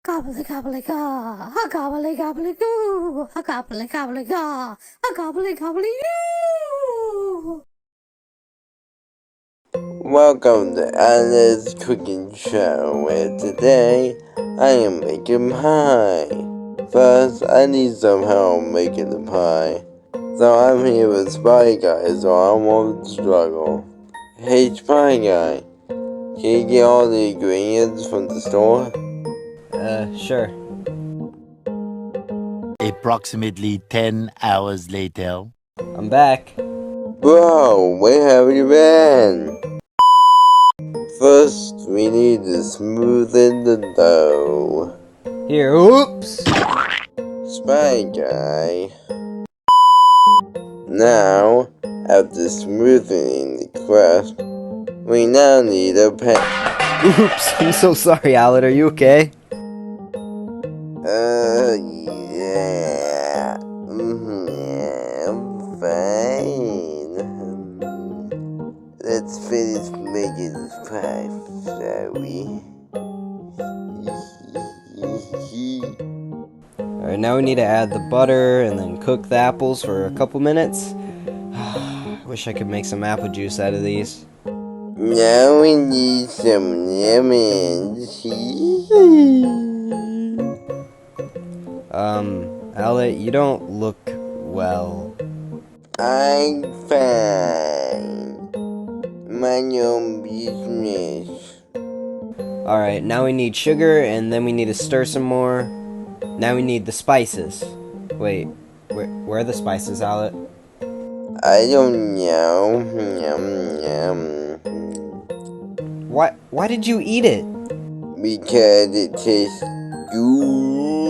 Gobbly gobbly gaw, a gobbly gobbly goo, a gobbly gobbly gaw, a gobbly gobbly goo. Welcome to Owlet's cooking show, where today I am making pie. First, I need some help making the pie, so I'm here with Spy Guy, so I won't struggle. Hey Spy Guy, can you get all the ingredients from the store? Sure. Approximately 10 hours later. I'm back. Bro, where have you been? First, we need to smoothen the dough. Here, oops! Spy Guy. Now, after smoothing the crust, we now need a pan. Oops, I'm so sorry, Owlet. Are you okay? Yeah. I'm fine. Let's finish making this pie, shall we? Alright, now we need to add the butter and then cook the apples for a couple minutes. Wish I could make some apple juice out of these. Now we need some lemons. Owlet, you don't look well. I'm fine. Mind your own business. Alright, now we need sugar and then we need to stir some more. Now we need the spices. Wait, where are the spices, Owlet? I don't know. Yum, yum. Why did you eat it? Because it tastes good.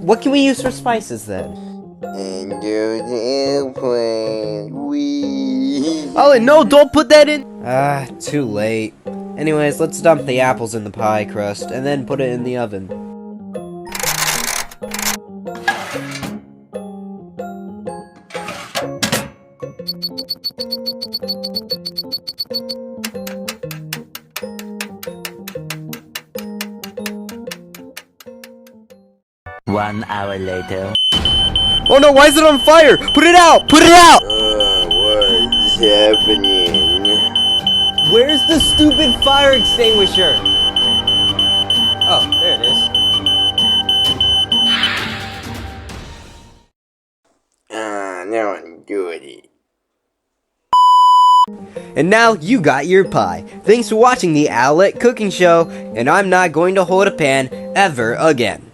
What can we use for spices then? And there's an airplane. Wee. Owlet, no, don't put that in! Too late. Anyways, let's dump the apples in the pie crust and then put it in the oven. One hour later. Oh no, why is it on fire? Put it out! Put it out! What's happening? Where's the stupid fire extinguisher? Oh, there it is. Now I'm doing it. And now you got your pie. Thanks for watching the Owlet Cooking Show, and I'm not going to hold a pan ever again.